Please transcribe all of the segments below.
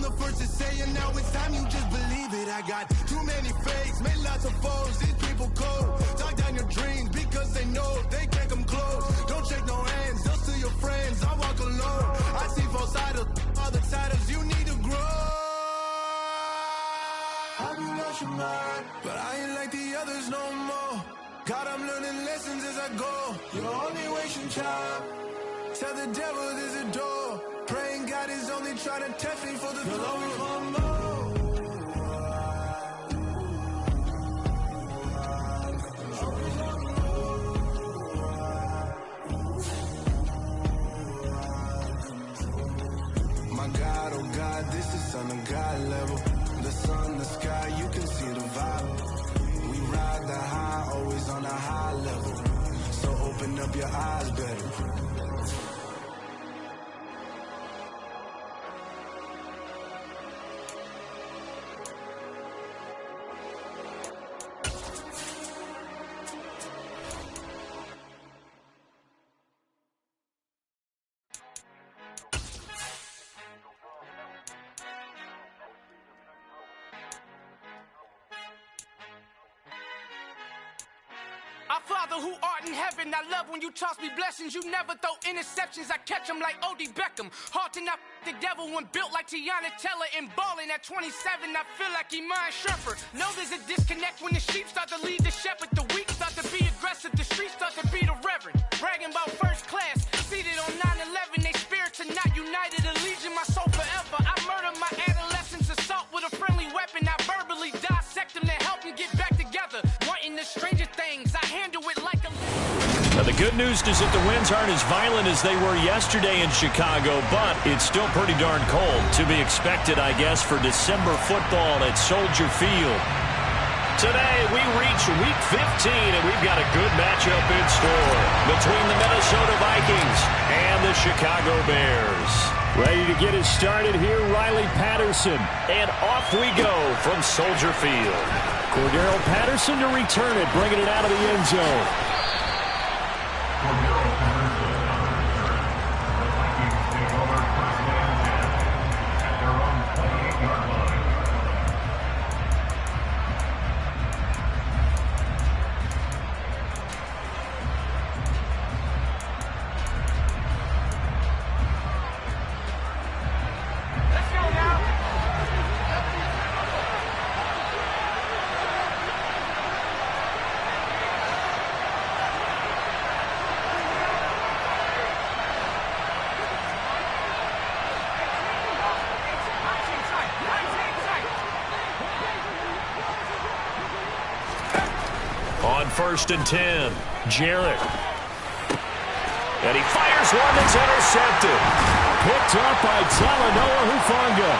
the first to say it, now it's time you just believe it. I got too many fakes, made lots of foes, these people cold. Talk down your dreams because they know they can't come close. Don't shake no hands, just to your friends, I walk alone. I see false idols, other titles, you need to grow. Have you lost your mind? But I ain't like the others no more. God, I'm learning lessons as I go. You're only wasting time. Tell the devil there's a door. Praying God is only trying to test me for the glory for more. My God, oh God, this is Son of God level. The sun, the sky, you can see the vibe. We ride the high, always on a high level. So open up your eyes better. Our Father who art in heaven, I love when you toss me blessings. You never throw interceptions, I catch them like O.D. Beckham. Hard to not the devil when built like Tiana Teller and balling at 27. I feel like Iman Shumpert. Know there's a disconnect when the sheep start to lead the shepherd. The weak start to be aggressive, the streets start to be the reverend. Bragging about first class, seated on 9/11. They spirits are not united, allegiance my soul forever. I murdered my adolescence, assault with a friendly weapon. I verbally dissect them to help them get back together. Wanting the stranger things, I handle it like a... Now, the good news is that the winds aren't as violent as they were yesterday in Chicago, but it's still pretty darn cold. To be expected, I guess, for December football at Soldier Field. Today, we reach Week 15, and we've got a good matchup in store between the Minnesota Vikings and the Chicago Bears. Ready to get us started here, Riley Patterson. And off we go from Soldier Field. Cordero Patterson to return it, bringing it out of the end zone. On 1st and 10, Jarrett. And he fires one that's intercepted. Picked up by Talanoa Hufanga.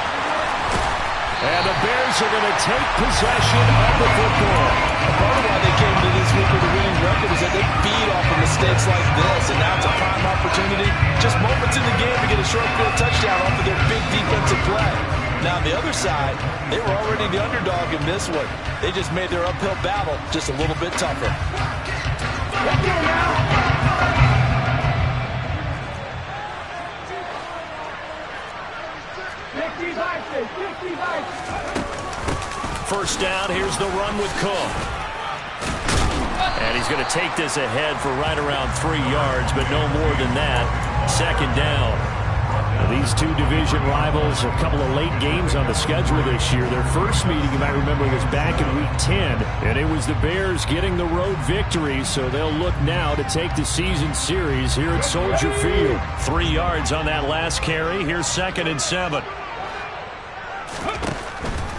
And the Bears are going to take possession of the football. Part of why they came to this week with a winning record is that they feed off of mistakes like this. And now it's a prime opportunity, just moments in the game, to get a short field touchdown off of their big defensive play. Now, on the other side, they were already the underdog in this one. They just made their uphill battle just a little bit tougher. Let's go now. First down, here's the run with Cook. And he's going to take this ahead for right around 3 yards, but no more than that. Second down. Now, these two division rivals, a couple of late games on the schedule this year. Their first meeting, you might remember, was back in Week 10, and it was the Bears getting the road victory, so they'll look now to take the season series here at Soldier Field. 3 yards on that last carry. Here's 2nd and 7.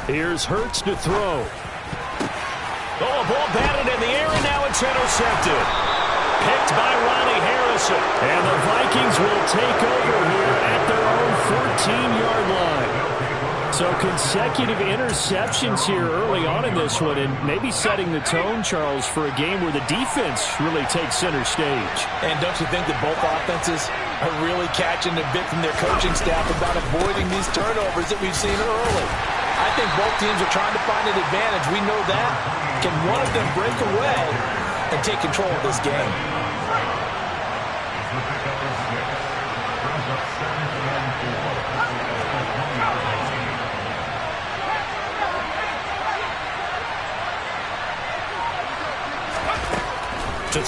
Here's Hurts to throw. Oh, a ball batted in the air, and now it's intercepted. Picked by Ronnie Harrison. And the Vikings will take over here at their own 14-yard line. So consecutive interceptions here early on in this one, and maybe setting the tone, Charles, for a game where the defense really takes center stage. And don't you think that both offenses are really catching a bit from their coaching staff about avoiding these turnovers that we've seen early? I think both teams are trying to find an advantage. We know that. Can one of them break away and take control of this game?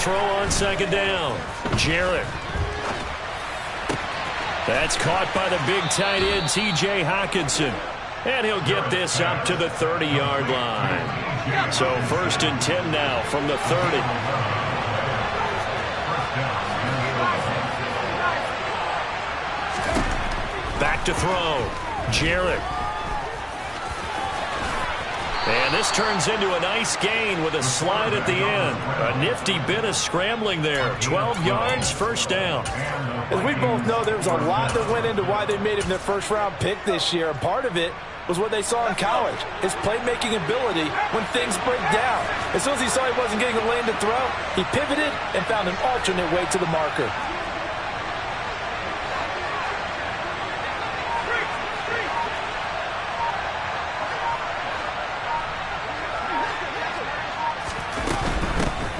throw on second down. Jarrett. That's caught by the big tight end, T.J. Hockenson. And he'll get this up to the 30-yard line. So 1st and 10 now from the 30. Back to throw. Jarrett. And this turns into a nice gain with a slide at the end. A nifty bit of scrambling there. 12 yards, 1st down. As we both know, there was a lot that went into why they made him their first-round pick this year. And part of it was what they saw in college, his playmaking ability when things break down. As soon as he saw he wasn't getting a lane to throw, he pivoted and found an alternate way to the marker.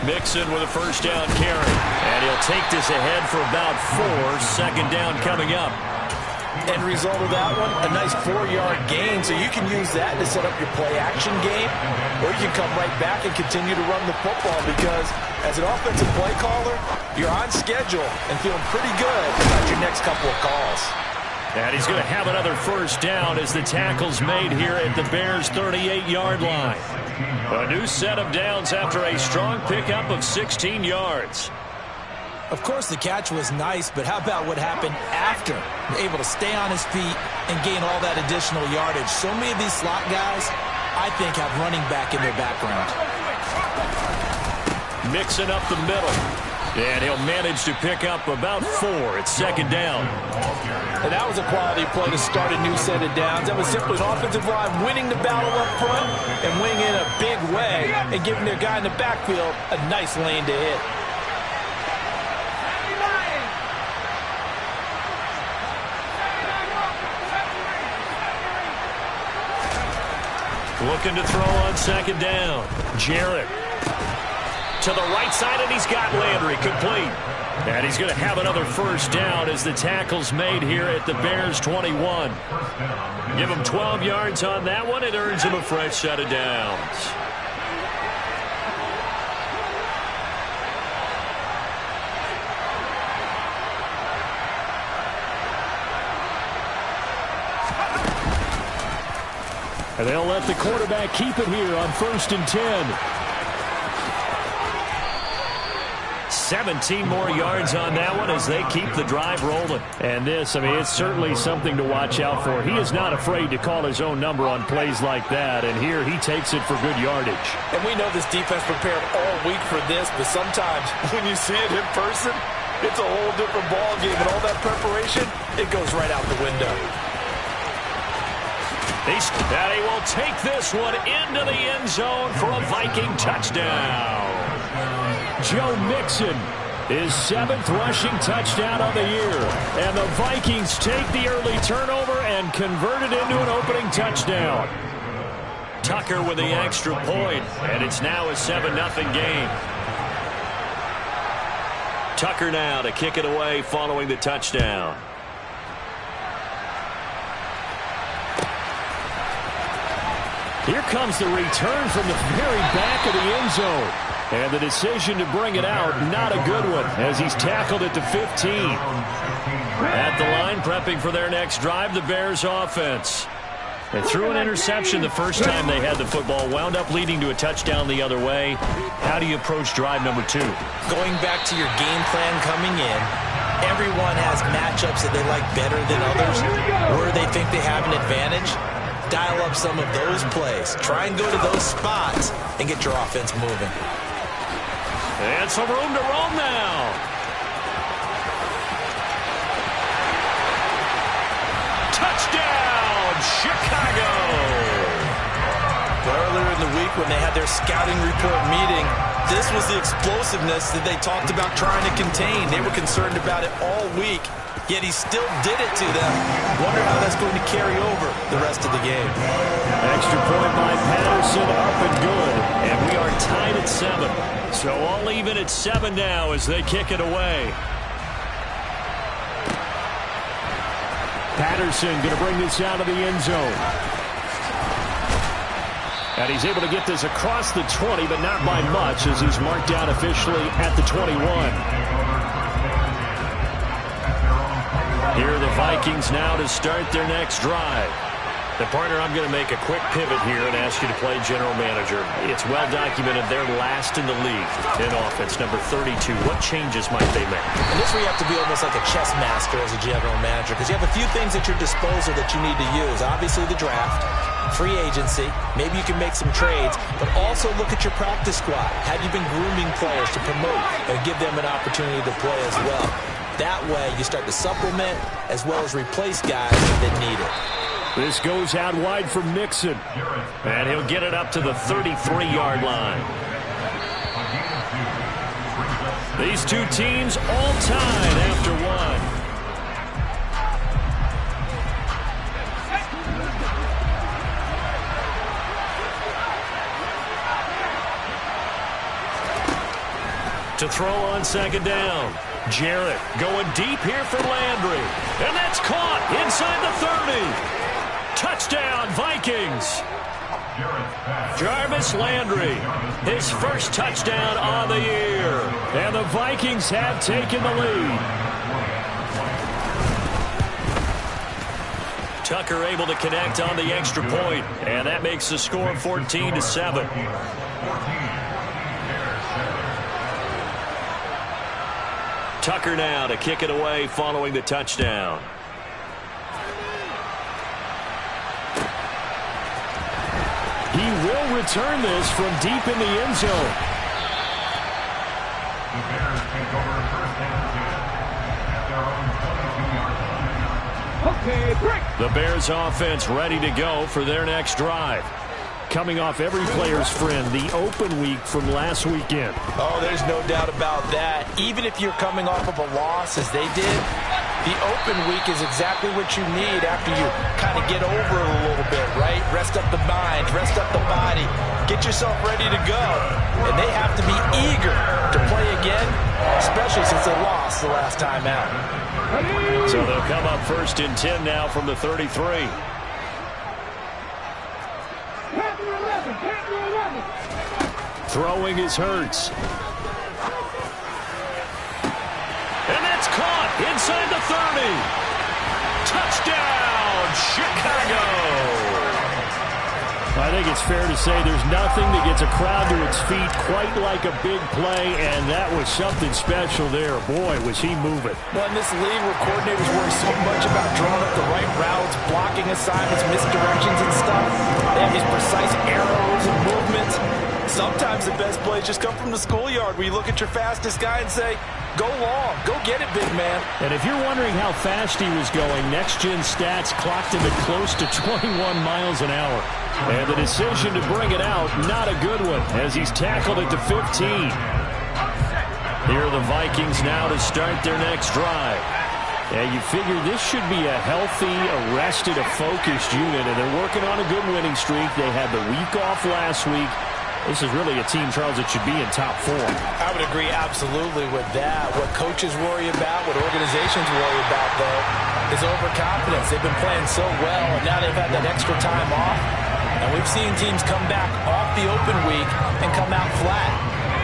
Mixon with a 1st down carry. And he'll take this ahead for about 4. 2nd down coming up. End result of that one, a nice 4-yard gain. So you can use that to set up your play-action game, or you can come right back and continue to run the football because as an offensive play caller, you're on schedule and feeling pretty good about your next couple of calls. And he's going to have another 1st down as the tackle's made here at the Bears' 38-yard line. A new set of downs after a strong pickup of 16 yards. Of course, the catch was nice, but how about what happened after? Able to stay on his feet and gain all that additional yardage. So many of these slot guys, I think, have running back in their background. Mixing up the middle. And he'll manage to pick up about 4 at 2nd down. And that was a quality play to start a new set of downs. That was simply an offensive line winning the battle up front and winning in a big way and giving their guy in the backfield a nice lane to hit. Looking to throw on 2nd down. Jarrett. To the right side, and he's got Landry complete. And he's going to have another 1st down as the tackle's made here at the Bears' 21. Give him 12 yards on that one. It earns him a fresh set of downs. And they'll let the quarterback keep it here on 1st and 10. 17 more yards on that one as they keep the drive rolling. And this, I mean, it's certainly something to watch out for. He is not afraid to call his own number on plays like that. And here he takes it for good yardage. And we know this defense prepared all week for this, but sometimes when you see it in person, it's a whole different ball game. And all that preparation, it goes right out the window. And he will take this one into the end zone for a Viking touchdown. Joe Mixon, his 7th rushing touchdown of the year. And the Vikings take the early turnover and convert it into an opening touchdown. Tucker with the extra point, and it's now a 7-0 game. Tucker now to kick it away following the touchdown. Here comes the return from the very back of the end zone. And the decision to bring it out, not a good one, as he's tackled at the 15. At the line, prepping for their next drive, the Bears offense. They threw an interception the first time they had the football, wound up leading to a touchdown the other way. How do you approach drive number 2? Going back to your game plan coming in, everyone has matchups that they like better than others, where they think they have an advantage. Dial up some of those plays. Try and go to those spots and get your offense moving. And some room to roam now. Touchdown, Chicago! Earlier in the week when they had their scouting report meeting, this was the explosiveness that they talked about trying to contain. They were concerned about it all week, yet he still did it to them. Wonder how that's going to carry over the rest of the game. Extra point by Patterson, up and good. And we are tied at 7. So all even at 7 now as they kick it away. Patterson going to bring this out of the end zone. And he's able to get this across the 20, but not by much, as he's marked down officially at the 21. Here are the Vikings now to start their next drive. The partner, I'm going to make a quick pivot here and ask you to play general manager. It's well documented they're last in the league in offense, number 32. What changes might they make? And this is where you have to be almost like a chess master as a general manager, because you have a few things at your disposal that you need to use. Obviously the draft, free agency, maybe you can make some trades, but also look at your practice squad. Have you been grooming players to promote and give them an opportunity to play as well? That way you start to supplement as well as replace guys that need it. This goes out wide for Mixon. And he'll get it up to the 33-yard line. These two teams all tied after one. To throw on second down. Jarrett going deep here for Landry. And that's caught inside the 30. Touchdown, Vikings. Jarvis Landry, his first touchdown on the year. And the Vikings have taken the lead. Tucker able to connect on the extra point, and that makes the score 14-7. Tucker now to kick it away following the touchdown. He will return this from deep in the end zone. The Bears take over first and 10 at their own 22-yard line. Okay, break. The Bears offense ready to go for their next drive. Coming off every player's friend, the open week from last weekend. Oh, there's no doubt about that. Even if you're coming off of a loss, as they did, the open week is exactly what you need after you kind of get over it a little bit, right? Rest up the mind, rest up the body, get yourself ready to go. And they have to be eager to play again, especially since they lost the last time out. So they'll come up first and 10 now from the 33. Throwing is Hurts. And that's caught inside the 30. Touchdown, Chicago. I think it's fair to say there's nothing that gets a crowd to its feet quite like a big play, and that was something special there. Boy, was he moving. Well, in this league where coordinators worry so much about drawing up the right routes, blocking assignments, misdirections and stuff, they have these precise arrows and movements. Sometimes the best plays just come from the schoolyard where you look at your fastest guy and say, go long, go get it, big man. And if you're wondering how fast he was going, next-gen stats clocked him at close to 21 miles an hour. And the decision to bring it out, not a good one, as he's tackled at the 15. Here are the Vikings now to start their next drive. And you figure this should be a healthy, arrested, a focused unit, and they're working on a good winning streak. They had the week off last week. This is really a team, Charles, that should be in top 4. I would agree absolutely with that. What coaches worry about, what organizations worry about, though, is overconfidence. They've been playing so well, and now they've had that extra time off. And we've seen teams come back off the open week and come out flat.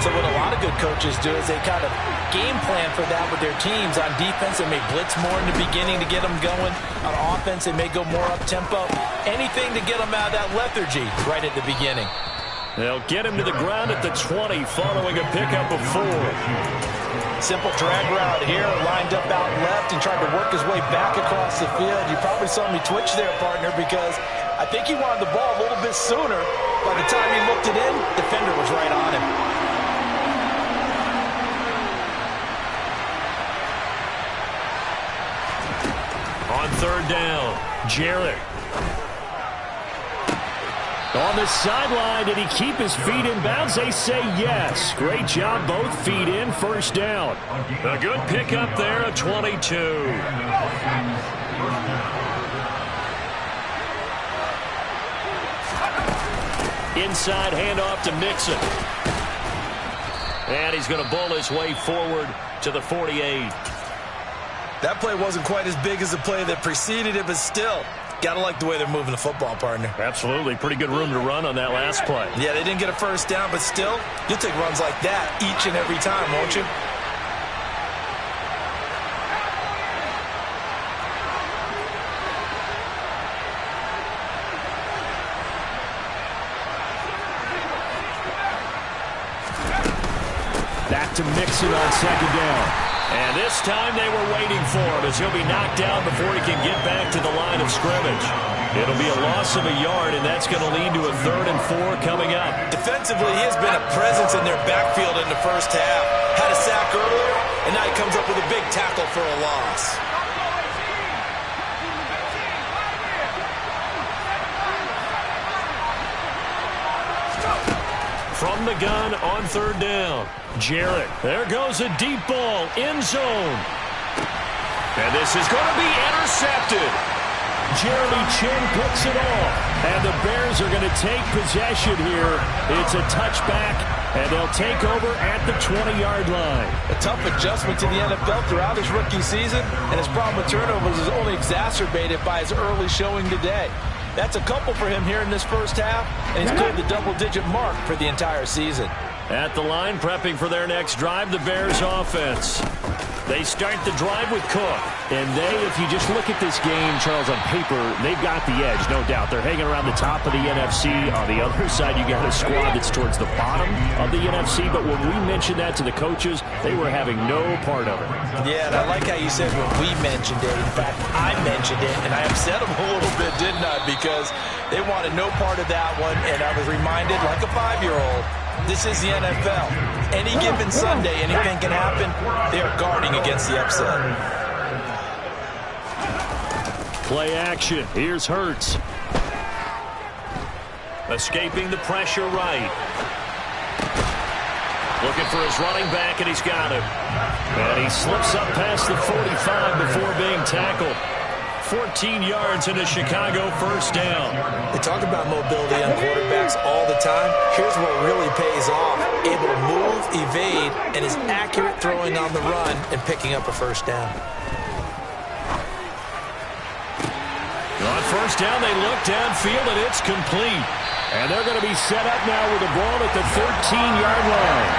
So what a lot of good coaches do is they kind of game plan for that with their teams. On defense, they may blitz more in the beginning to get them going. On offense, they may go more up-tempo. Anything to get them out of that lethargy right at the beginning. They'll get him to the ground at the 20 following a pickup of 4. Simple drag route here, lined up out left and tried to work his way back across the field. You probably saw me twitch there, partner, because I think he wanted the ball a little bit sooner. By the time he looked it in, defender was right on him. On third down, Jarrett. On the sideline, did he keep his feet in bounds? They say yes. Great job, both feet in, first down. A good pickup there at 22. Inside handoff to Mixon. And he's going to bull his way forward to the 48. That play wasn't quite as big as the play that preceded it, but still, Gotta like the way they're moving the football, partner. Absolutely. Pretty good room to run on that last play. Yeah, they didn't get a first down, but still, you'll take runs like that each and every time, won't you? Back to Mixon on second down. And this time they were waiting for him as he'll be knocked down before he can get back to the line of scrimmage. It'll be a loss of a yard, and that's going to lead to a 3rd and 4 coming up. Defensively, he has been a presence in their backfield in the first half. Had a sack earlier, and now he comes up with a big tackle for a loss. From the gun on 3rd down. Jarrett. There goes a deep ball. End zone. And this is going to be intercepted. Jeremy Chin picks it off. And the Bears are going to take possession here. It's a touchback, and they'll take over at the 20-yard line. A tough adjustment to the NFL throughout his rookie season, and his problem with turnovers is only exacerbated by his early showing today. That's a couple for him here in this first half, and he's cleared the double-digit mark for the entire season. At the line, prepping for their next drive, the Bears offense. They start the drive with Cook. And if you just look at this game, Charles, on paper, they've got the edge, no doubt. They're hanging around the top of the NFC. On the other side, you got a squad that's towards the bottom of the NFC. But when we mentioned that to the coaches, they were having no part of it. Yeah, and I like how you said when we mentioned it. In fact, I mentioned it, and I upset them a little bit, didn't I? Because they wanted no part of that one, and I was reminded, like a 5-year-old, this is the NFL. Any given Sunday, anything can happen. They are guarding against the upset. Play action. Here's Hurts. Escaping the pressure right. Looking for his running back, and he's got him. And he slips up past the 45 before being tackled. 14 yards in a Chicago first down. They talk about mobility on quarterbacks all the time. Here's what really pays off. Able to move, evade, and is accurate throwing on the run and picking up a first down. On first down, they look downfield, and it's complete. And they're going to be set up now with the ball at the 13-yard line.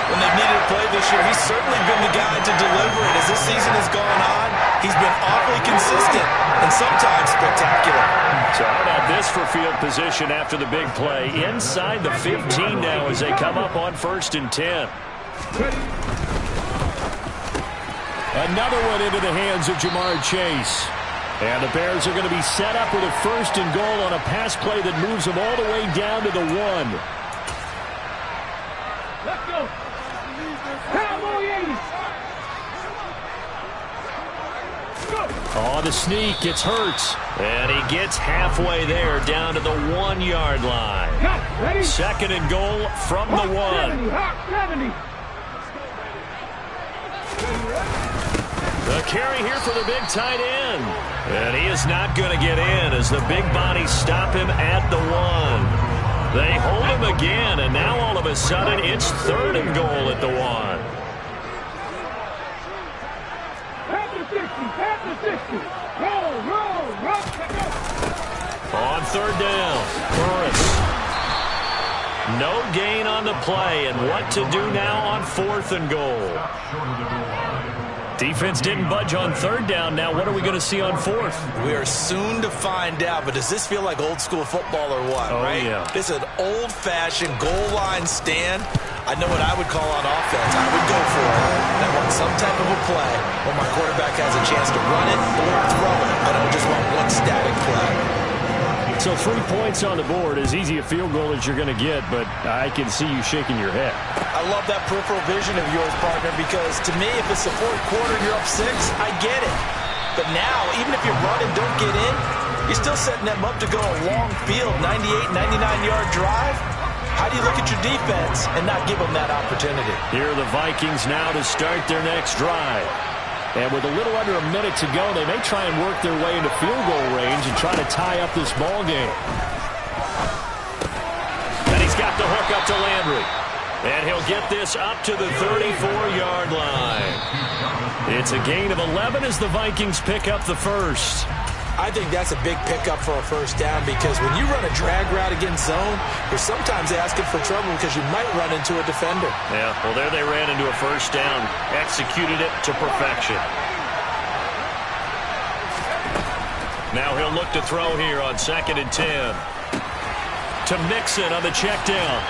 When they needed a play this year, he's certainly been the guy to deliver it. As this season has gone on, he's been awfully consistent and sometimes spectacular. So how about this for field position after the big play? Inside the 15 now as they come up on 1st and 10. Another one into the hands of Jamar Chase. And the Bears are going to be set up with a 1st and goal on a pass play that moves them all the way down to the 1. Let's go. Cowboys. On the sneak, it's Hurts. And he gets halfway there, down to the 1-yard line. 2nd and goal from the 1. The carry here for the big tight end. And he is not going to get in as the big bodies stop him at the 1. They hold him again, and now all of a sudden it's 3rd and goal at the 1. On 3rd down, Burris. No gain on the play, and what to do now on 4th and goal. Defense didn't budge on 3rd down. Now what are we going to see on 4th? We are soon to find out, but does this feel like old school football or what, right? Yeah. This is an old-fashioned goal line stand. I know what I would call on offense. I would go for it. And I want some type of a play where my quarterback has a chance to run it or throw it. I don't just want one static play. So 3 points on the board, as easy a field goal as you're going to get, but I can see you shaking your head. I love that peripheral vision of yours, partner, because to me, if it's the 4th quarter, you're up 6, I get it. But now, even if you run and don't get in, you're still setting them up to go a long field, 98, 99-yard drive. How do you look at your defense and not give them that opportunity? Here are the Vikings now to start their next drive. And with a little under a minute to go, they may try and work their way into field goal range and try to tie up this ball game. And he's got the hook up to Landry. And he'll get this up to the 34-yard line. It's a gain of 11 as the Vikings pick up the 1st. I think that's a big pickup for a first down because when you run a drag route against zone, you're sometimes asking for trouble because you might run into a defender. Yeah, well, there they ran into a first down, executed it to perfection. Now he'll look to throw here on 2nd and 10. To Mixon on the check down.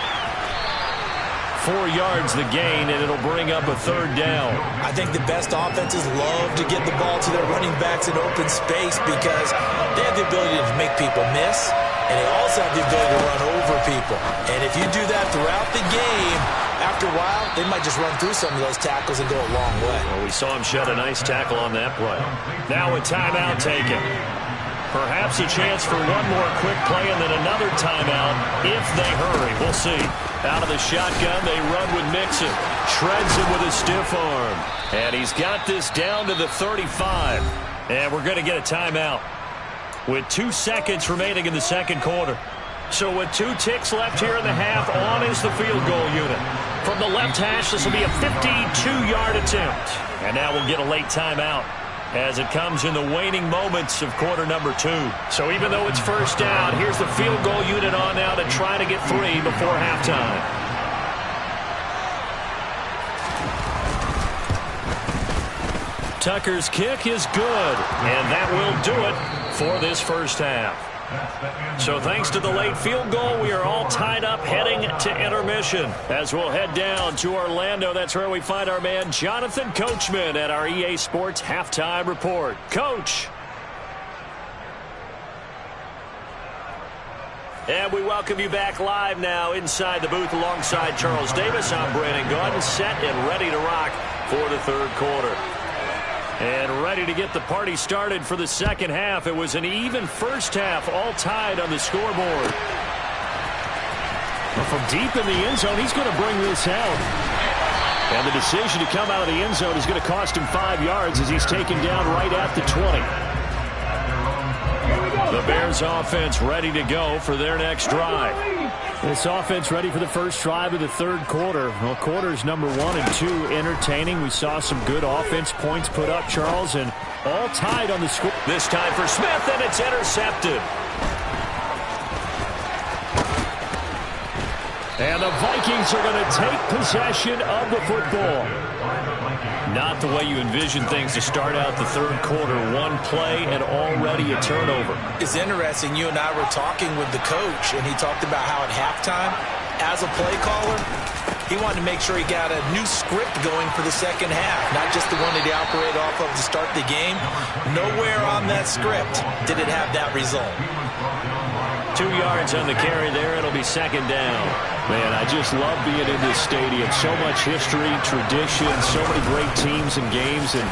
4 yards the gain, and it'll bring up a 3rd down. I think the best offenses love to get the ball to their running backs in open space because they have the ability to make people miss, and they also have the ability to run over people. And if you do that throughout the game, after a while, they might just run through some of those tackles and go a long way. Well, we saw him shed a nice tackle on that play. Now a timeout taken. Perhaps a chance for one more quick play and then another timeout if they hurry. We'll see. Out of the shotgun, they run with Mixon. Shreds him with a stiff arm. And he's got this down to the 35. And we're going to get a timeout with 2 seconds remaining in the second quarter. So with 2 ticks left here in the half, on is the field goal unit. From the left hash, this will be a 52-yard attempt. And now we'll get a late timeout as it comes in the waning moments of quarter number 2. So even though it's first down, here's the field goal unit on now to try to get 3 before halftime. Tucker's kick is good, and that will do it for this first half. So thanks to the late field goal, we are all tied up heading to intermission. As we'll head down to Orlando, that's where we find our man Jonathan Coachman at our EA Sports Halftime Report. Coach. And we welcome you back live now inside the booth alongside Charles Davis. I'm Brandon Gaudin, set and ready to rock for the third quarter. And ready to get the party started for the second half. It was an even first half, all tied on the scoreboard. From deep in the end zone, he's going to bring this out. And the decision to come out of the end zone is going to cost him 5 yards as he's taken down right at the 20. The Bears offense ready to go for their next drive. This offense ready for the first drive of the third quarter. Well, quarters number 1 and 2 entertaining. We saw some good offense points put up, Charles, and all tied on the score. This time for Smith, and it's intercepted. And the Vikings are going to take possession of the football. Not the way you envision things to start out the third quarter. One play and already a turnover. It's interesting. You and I were talking with the coach, and he talked about how at halftime, as a play caller, he wanted to make sure he got a new script going for the second half, not just the one that he operated off of to start the game. Nowhere on that script did it have that result. 2 yards on the carry there. It'll be second down. Man, I just love being in this stadium. So much history, tradition, so many great teams and games, and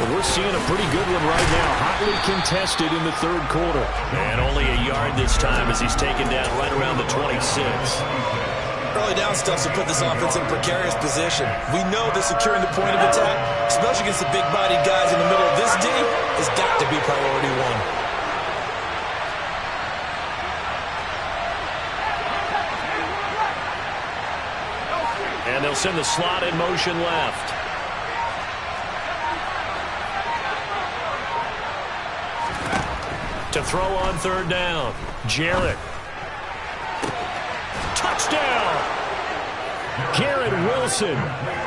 we're seeing a pretty good one right now. Hotly contested in the third quarter. And only a yard this time as he's taken down right around the 26. Early down stuff to put this offense in precarious position. We know that securing the point of attack, especially against the big-bodied guys in the middle of this D, has got to be priority 1. And they'll send the slot in motion left. To throw on third down, Jarrett. Touchdown! Garrett Wilson,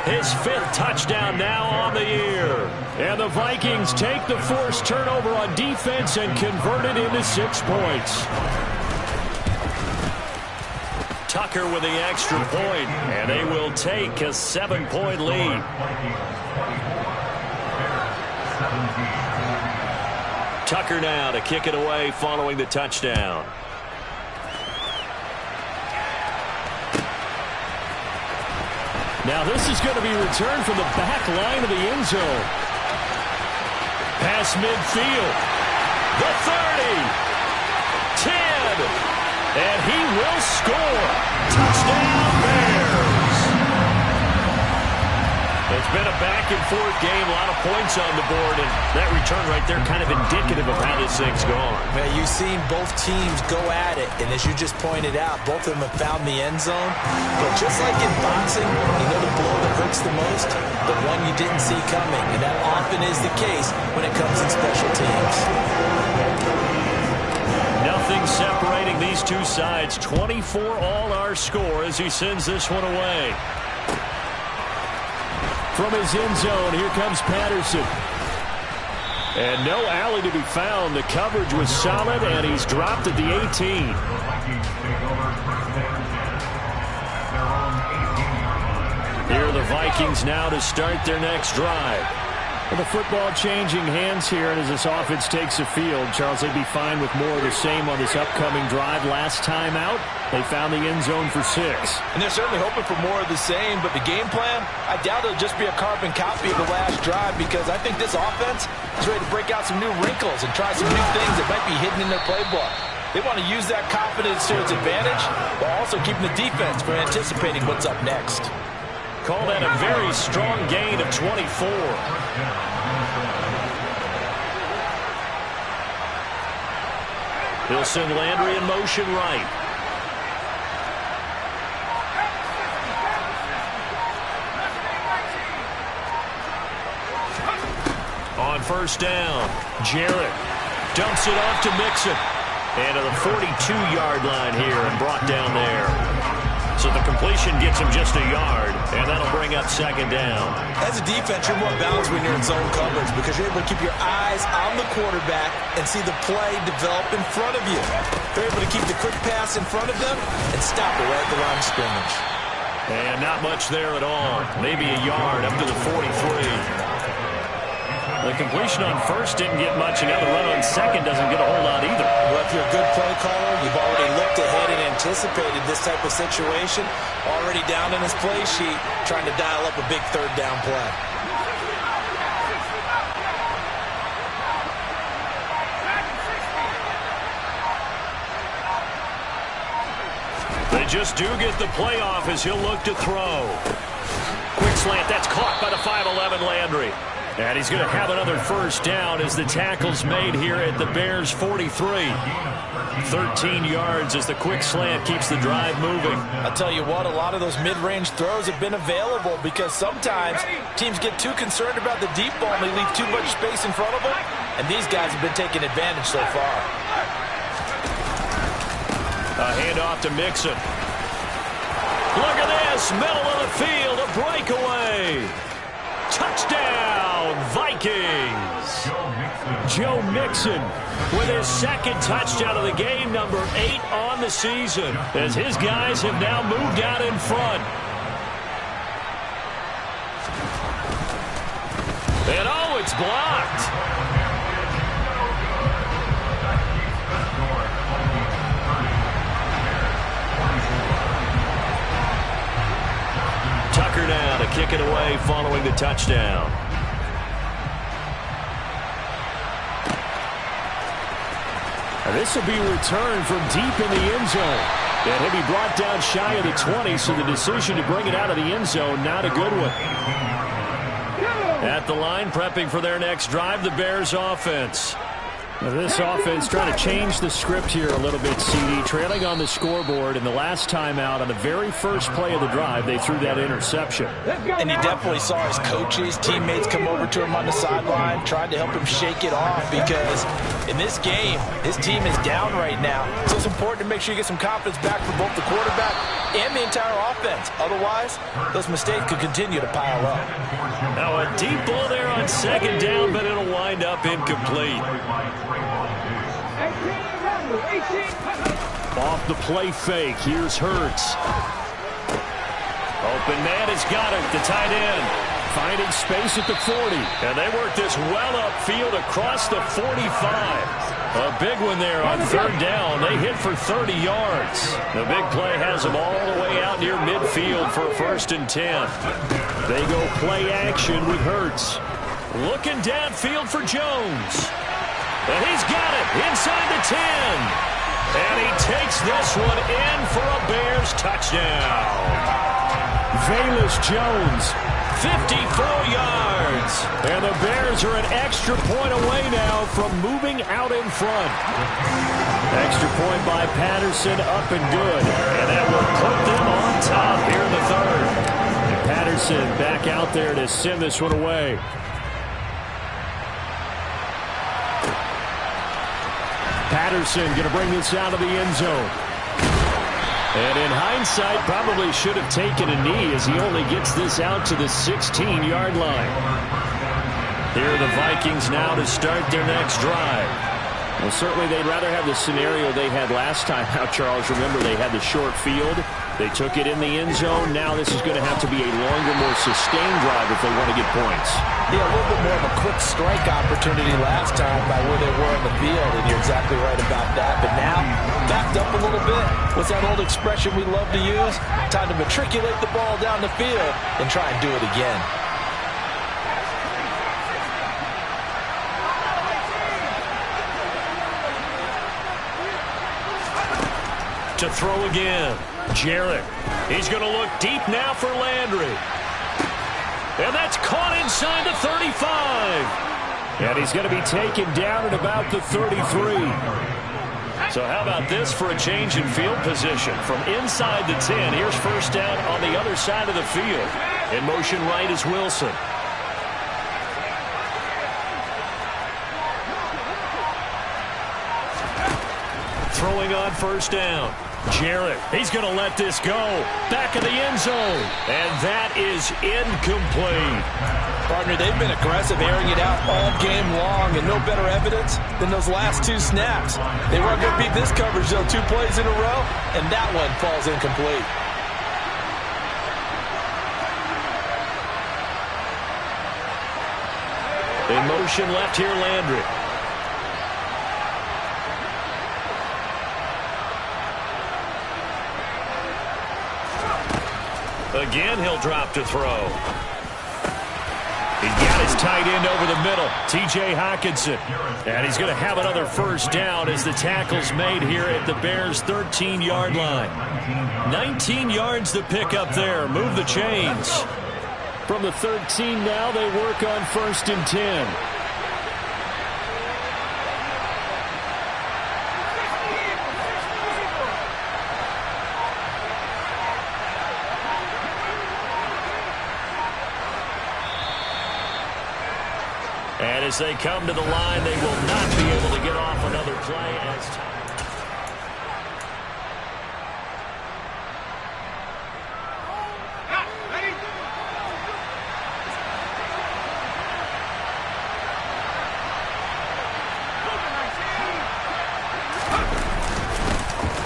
his 5th touchdown now on the year. And the Vikings take the forced turnover on defense and convert it into 6 points. Tucker with the extra point, and they will take a 7-point lead. Tucker now to kick it away following the touchdown. Now this is going to be returned from the back line of the end zone. Pass midfield. The 30. 10. And he will score. Touchdown, Bears. It's been a back-and-forth game, a lot of points on the board, and that return right there kind of indicative of how this thing's gone. Man, you've seen both teams go at it, and as you just pointed out, both of them have found the end zone. But just like in boxing, you know the blow that hurts the most? The one you didn't see coming, and that often is the case when it comes in special teams. these two sides. 24 all our score as he sends this one away. From his end zone, here comes Patterson. And no alley to be found. The coverage was solid, and he's dropped at the 18. Here are the Vikings now to start their next drive. Well, the football changing hands here, and as this offense takes the field, Charles, they'd be fine with more of the same on this upcoming drive. Last time out, they found the end zone for 6. And they're certainly hoping for more of the same, but the game plan, I doubt it'll just be a carbon copy of the last drive, because I think this offense is ready to break out some new wrinkles and try some new things that might be hidden in their playbook. They want to use that confidence to its advantage, while also keeping the defense from anticipating what's up next. Call that a very strong gain of 24. He'll send Landry in motion right. On first down, Jarrett dumps it off to Mixon. And to the 42-yard line here and brought down there. So the completion gets him just a yard, and that'll bring up second down. As a defense, you're more balanced when you're in zone coverage because you're able to keep your eyes on the quarterback and see the play develop in front of you. They're able to keep the quick pass in front of them and stop it right at the line of scrimmage. And not much there at all. Maybe a yard up to the 43. The completion on first didn't get much, and now the run on second doesn't get a whole lot either. Well, if you're a good play caller, you've already looked ahead and anticipated this type of situation. Already down in his play sheet, trying to dial up a big third down play. They just do get the play off as he'll look to throw. Quick slant, that's caught by the 5'11 Landry. And he's going to have another first down as the tackle's made here at the Bears' 43. 13 yards as the quick slant keeps the drive moving. I'll tell you what, a lot of those mid-range throws have been available because sometimes teams get too concerned about the deep ball and they leave too much space in front of them, and these guys have been taking advantage so far. A handoff to Mixon. Look at this, middle of the field, a breakaway. Touchdown, Vikings! Joe Mixon with his second touchdown of the game, number 8 on the season, as his guys have now moved out in front. And oh, it's blocked. Tucker now to kick it away following the touchdown. And this will be returned from deep in the end zone. And he'll be brought down shy of the 20, so the decision to bring it out of the end zone, not a good one. At the line, prepping for their next drive, the Bears offense. Now this offense trying to change the script here a little bit, CD. Trailing on the scoreboard, and the last time out on the very first play of the drive, they threw that interception. And he definitely saw his coaches, teammates come over to him on the sideline, tried to help him shake it off because in this game, his team is down right now. So it's important to make sure you get some confidence back for both the quarterback and the entire offense. Otherwise, those mistakes could continue to pile up. Now a deep ball there on second down, but it'll wind up incomplete. Off the play fake, here's Hurts. Open man has got it, the tight end. Finding space at the 40. And they work this well upfield across the 45. A big one there on third down. They hit for 30 yards. The big play has them all the way out near midfield for a 1st and 10. They go play action with Hurts. Looking downfield for Jones. And he's got it inside the 10. And he takes this one in for a Bears touchdown. Velus Jones, 54 yards. And the Bears are an extra point away now from moving out in front. Extra point by Patterson, up and good. And that will put them on top here in the 3rd. And Patterson back out there to send this one away. Patterson going to bring this out of the end zone. And in hindsight, probably should have taken a knee as he only gets this out to the 16-yard line. Here are the Vikings now to start their next drive. Well, certainly they'd rather have the scenario they had last time out, Charles. Remember, they had the short field. They took it in the end zone. Now this is going to have to be a longer, more sustained drive if they want to get points. Yeah, a little bit more of a quick strike opportunity last time by where they were on the field, and you're exactly right about that. But now, backed up a little bit. What's that old expression we love to use? Time to matriculate the ball down the field and try and do it again. To throw again. Jarrett. He's going to look deep now for Landry. And that's caught inside the 35. And he's going to be taken down at about the 33. So how about this for a change in field position? From inside the 10, here's first down on the other side of the field. In motion right is Wilson. Throwing on first down. Jarrett, he's going to let this go. Back of the end zone. And that is incomplete. Partner, they've been aggressive, airing it out all game long, and no better evidence than those last two snaps. They weren't going to beat this coverage, though, 2 plays in a row, and that one falls incomplete. In motion left here, Landry. Again, he'll drop to throw. He got his tight end over the middle, T.J. Hockenson. And he's going to have another first down as the tackle's made here at the Bears' 13-yard line. 19 yards to pick up there. Move the chains. From the 13 now, they work on 1st and 10. And as they come to the line, they will not be able to get off another play as time.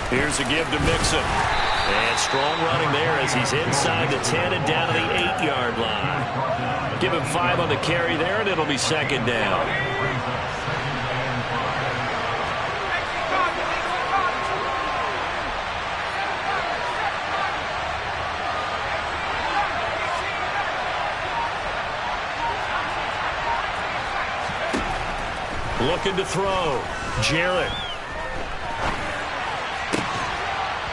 Here's a give to Mixon. And strong running there as he's inside the 10 and down to the 8-yard line. Give him 5 on the carry there, and it'll be second down. Looking to throw. Jarrett.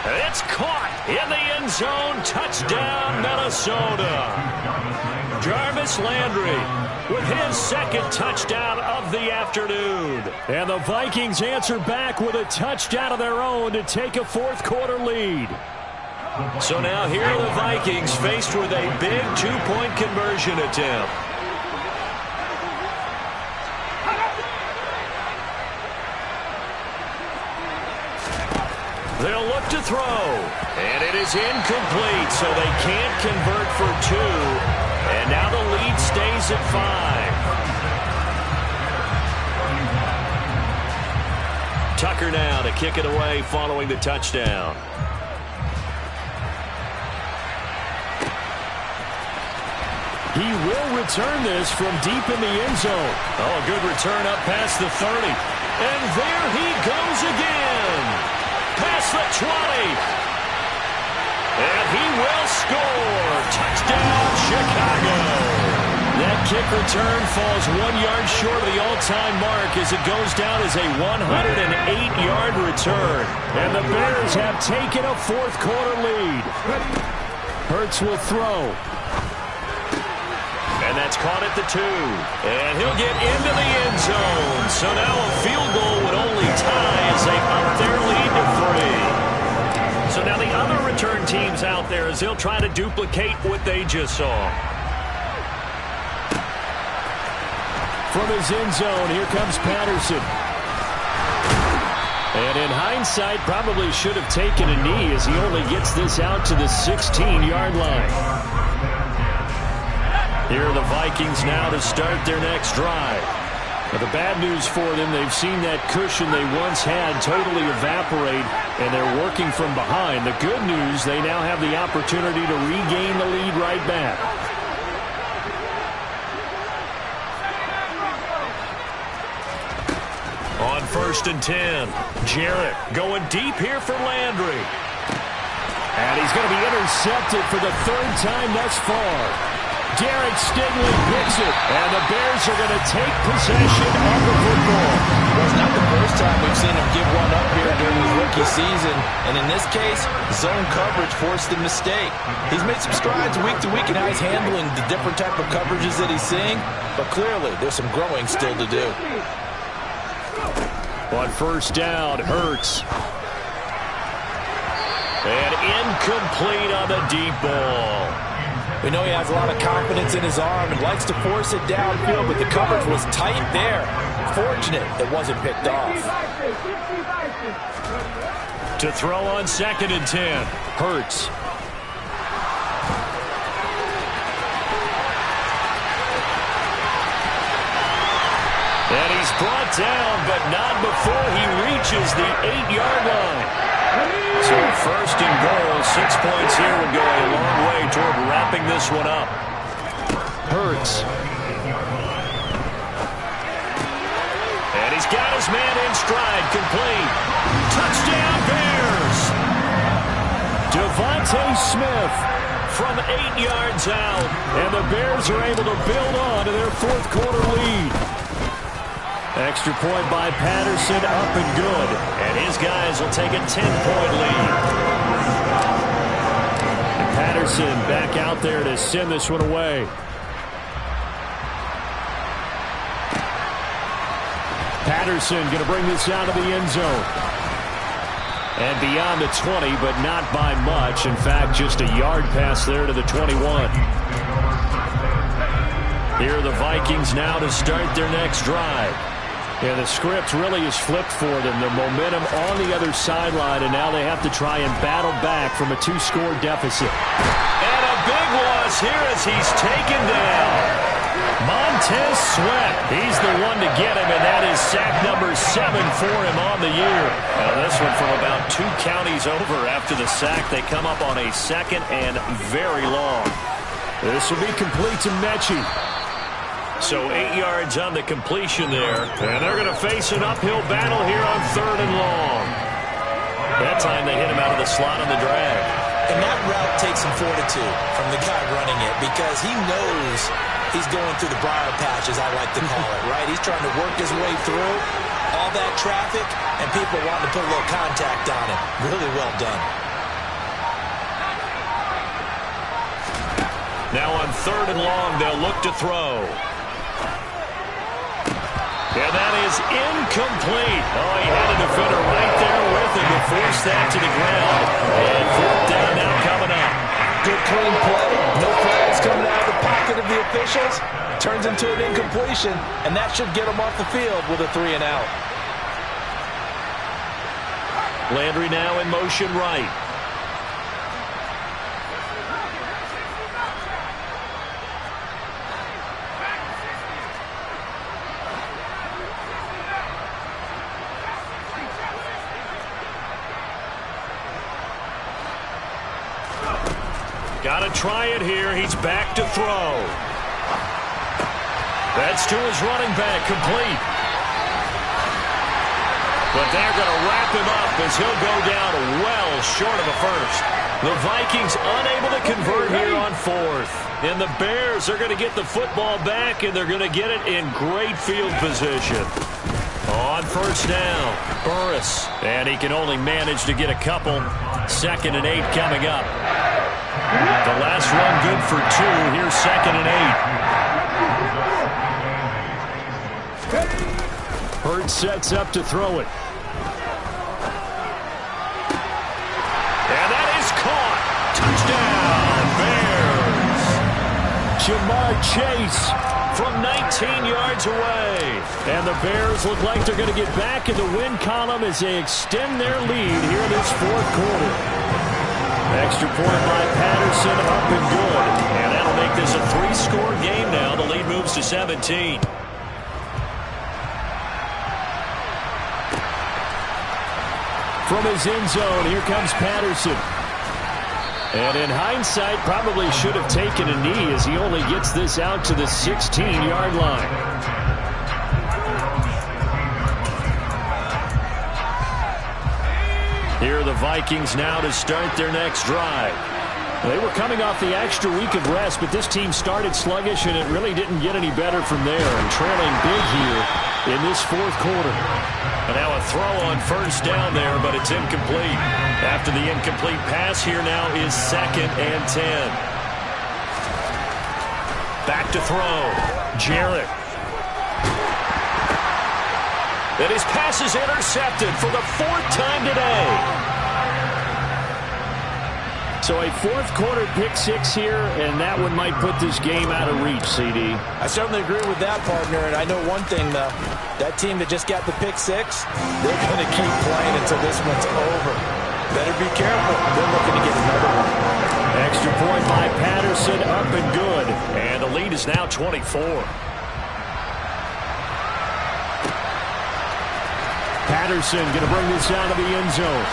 It's caught in the end zone. Touchdown, Minnesota. Jarvis Landry with his second touchdown of the afternoon. And the Vikings answer back with a touchdown of their own to take a fourth-quarter lead. So now here are the Vikings faced with a big two-point conversion attempt. They'll look to throw, and it is incomplete, so they can't convert for 2. And now the lead stays at 5. Tucker now to kick it away following the touchdown. He will return this from deep in the end zone. Oh, a good return up past the 30. And there he goes again. Past the 20. And he will score. Touchdown, Chicago. That kick return falls 1 yard short of the all-time mark as it goes down as a 108-yard return. And the Bears have taken a fourth-quarter lead. Hurts will throw. And that's caught at the 2. And he'll get into the end zone. So now a field goal would only tie as they up their lead to 3. So now the other return teams out there as they'll try to duplicate what they just saw. From his end zone, here comes Patterson. And in hindsight, probably should have taken a knee as he only gets this out to the 16-yard line. Here are the Vikings now to start their next drive. But the bad news for them, they've seen that cushion they once had totally evaporate, and they're working from behind. The good news, they now have the opportunity to regain the lead right back. On 1st and 10, Jarrett going deep here for Landry. And he's going to be intercepted for the 3rd time thus far. Derek Stingley picks it, and the Bears are going to take possession of the football. Well, it's not the first time we've seen him give one up here during his rookie season, and in this case, zone coverage forced the mistake. He's made some strides week to week in how he's handling the different type of coverages that he's seeing, but clearly there's some growing still to do. On 1st down, Hurts. And incomplete on the deep ball. We know he has a lot of confidence in his arm and likes to force it downfield, but the coverage was tight there. Fortunate it wasn't picked off. To throw on 2nd and 10, Hurts. And he's brought down, but not before he reaches the 8-yard line. So 1st and goal, 6 points here would go a long way toward wrapping this one up. Hurts. And he's got his man in stride, complete. Touchdown Bears! Devontae Smith from 8 yards out, and the Bears are able to build on to their 4th quarter lead. Extra point by Patterson, up and good. And his guys will take a 10-point lead. And Patterson back out there to send this one away. Patterson going to bring this out of the end zone. And beyond the 20, but not by much. In fact, just a yard pass there to the 21. Here are the Vikings now to start their next drive. Yeah, the script really is flipped for them. The momentum on the other sideline, and now they have to try and battle back from a 2-score deficit. And a big loss here as he's taken down. Montez Sweat, he's the one to get him, and that is sack number 7 for him on the year. Now this one from about 2 counties over after the sack. They come up on a 2nd and very long. This will be complete to Mechie. So 8 yards on the completion there. And they're going to face an uphill battle here on 3rd and long. That time they hit him out of the slot on the drag. And that route takes some fortitude from the guy running it because he knows he's going through the briar patch, as I like to call it, right? He's trying to work his way through all that traffic, and people wanting to put a little contact on him. Really well done. Now on 3rd and long, they'll look to throw. And that is incomplete. Oh, he had a defender right there with him to force that to the ground. And 4th down now coming up. Good clean play. No flags coming out of the pocket of the officials. Turns into an incompletion, and that should get him off the field with a 3 and out. Landry now in motion right. Got to try it here. He's back to throw. That's to his running back, complete. But they're going to wrap him up as he'll go down well short of a first. The Vikings unable to convert here on 4th. And the Bears are going to get the football back, and they're going to get it in great field position. On 1st down, Burris. And he can only manage to get a couple. 2nd and 8 coming up. The last run good for 2. Here's 2nd and 8. Hurts sets up to throw it. And that is caught. Touchdown, Bears. Jamar Chase from 19 yards away. And the Bears look like they're going to get back in the win column as they extend their lead here in this fourth quarter. Extra point by Patterson, up and good. And that'll make this a 3-score game now. The lead moves to 17. From his end zone, here comes Patterson. And in hindsight, probably should have taken a knee as he only gets this out to the 16-yard line. Here are the Vikings now to start their next drive. They were coming off the extra week of rest, but this team started sluggish, and it really didn't get any better from there. And trailing big here in this fourth quarter. And now a throw on first down there, but it's incomplete. After the incomplete pass, here now is 2nd and 10. Back to throw. Jarrett. And his pass is intercepted for the 4th time today. So a fourth quarter pick six here, and that one might put this game out of reach, CD. I certainly agree with that, partner, and I know one thing, though. That team that just got the pick six, they're going to keep playing until this one's over. Better be careful. They're looking to get another one. Extra point by Patterson, up and good. And the lead is now 24. Patterson going to bring this out of the end zone.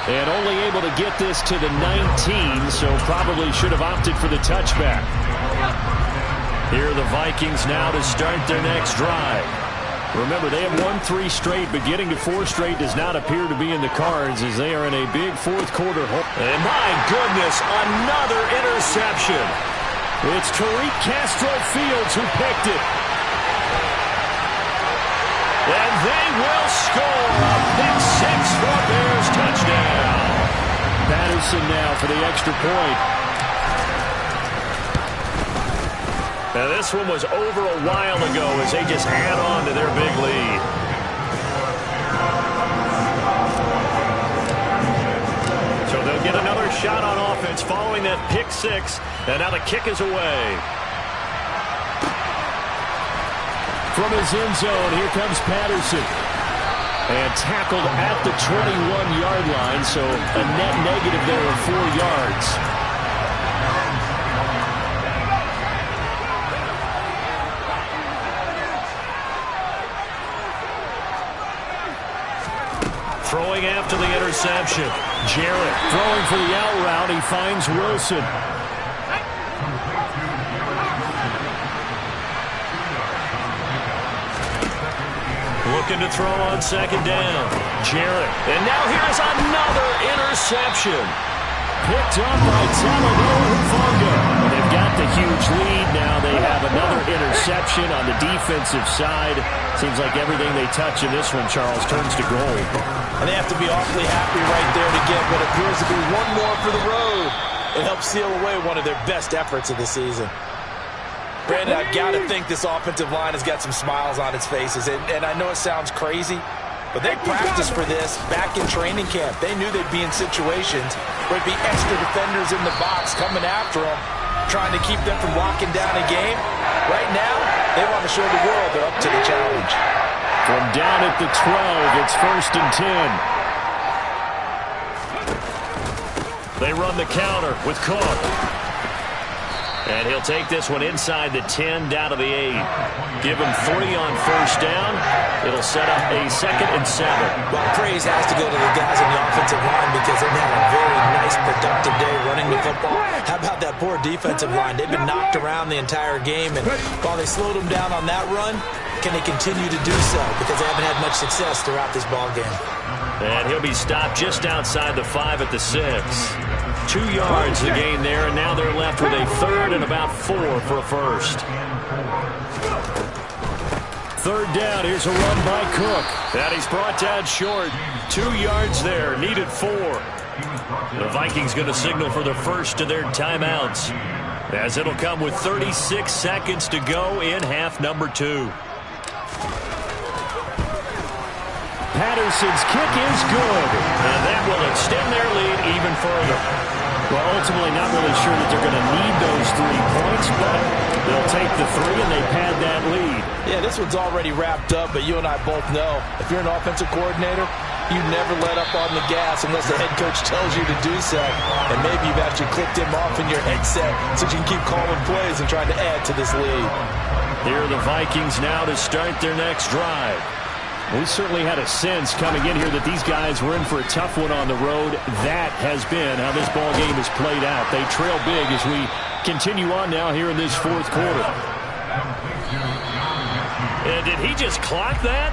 And only able to get this to the 19, so probably should have opted for the touchback. Here are the Vikings now to start their next drive. Remember, they have won 3 straight, but getting to 4 straight does not appear to be in the cards as they are in a big fourth quarter hole. And my goodness, another interception. It's Tariq Castro-Fields who picked it. And they will score a pick six for a Bears touchdown. Patterson now for the extra point. Now this one was over a while ago as they just add on to their big lead. So they'll get another shot on offense following that pick six. And now the kick is away. From his end zone, here comes Patterson. And tackled at the 21-yard line, so a net negative there of 4 yards. Throwing after the interception. Jarrett throwing for the out route. He finds Wilson. Looking to throw on second down. Jarrett. And now here's another interception. Picked up by Talanoa Hufanga. And they've got the huge lead. Now they have another interception on the defensive side. Seems like everything they touch in this one, Charles, turns to gold. And they have to be awfully happy right there to get what appears to be one more for the road. It helps seal away one of their best efforts of the season. Brandon, I've got to think this offensive line has got some smiles on its faces. And I know it sounds crazy, but they practiced for this back in training camp. They knew they'd be in situations where there'd be extra defenders in the box coming after them, trying to keep them from locking down a game. Right now, they want to show the world they're up to the challenge. From down at the 12, it's 1st and 10. They run the counter with Cook. And he'll take this one inside the 10, down to the 8. Give him 3 on first down. It'll set up a 2nd and 7. Well, praise has to go to the guys on the offensive line because they've had a very nice, productive day running the football. How about that poor defensive line? They've been knocked around the entire game, and while they slowed them down on that run, can they continue to do so? Because they haven't had much success throughout this ball game. And he'll be stopped just outside the 5 at the 6. 2 yards the gain there, and now they're left with a 3rd and about 4 for a first. 3rd down, here's a run by Cook. And he's brought down short. 2 yards there, needed 4. The Vikings going to signal for the first of their timeouts, as it'll come with 36 seconds to go in half number 2. Patterson's kick is good, and that will extend their lead even further. Well, ultimately not really sure that they're going to need those 3 points, but they'll take the 3 and they pad that lead. Yeah, this one's already wrapped up, but you and I both know if you're an offensive coordinator, you never let up on the gas unless the head coach tells you to do so. And maybe you've actually clicked him off in your headset so you can keep calling plays and trying to add to this lead. Here are the Vikings now to start their next drive. We certainly had a sense coming in here that these guys were in for a tough one on the road. That has been how this ball game has played out. They trail big as we continue on now here in this fourth quarter. And did he just clock that?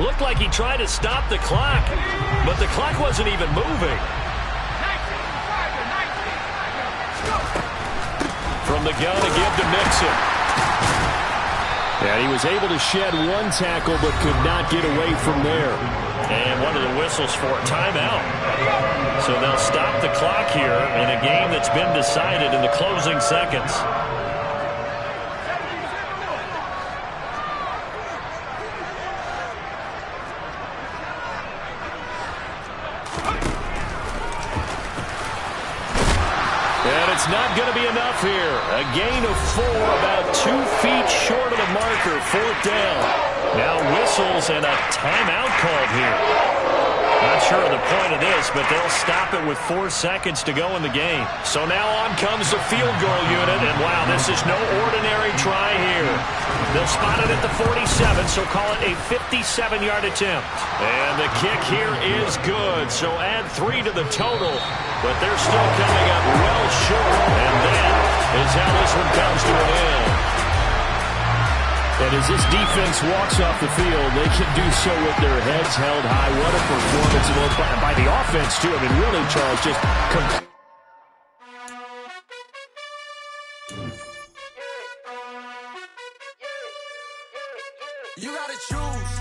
Looked like he tried to stop the clock, but the clock wasn't even moving. From the gun to give to Mixon. And he was able to shed 1 tackle, but could not get away from there. And one of the whistles for a timeout. So they'll stop the clock here in a game that's been decided in the closing seconds. It's not going to be enough here. A gain of 4, about 2 feet short of the marker, 4th down. Now whistles and a timeout called here. Not sure of the point of this, but they'll stop it with 4 seconds to go in the game. So now on comes the field goal unit, and wow, this is no ordinary try here. They'll spot it at the 47, so call it a 57-yard attempt. And the kick here is good, so add 3 to the total, but they're still coming up well short, and that is how this one comes to an end. And as this defense walks off the field, they can do so with their heads held high. What a performance by the offense, too. I mean, really, Charles, just You gotta choose.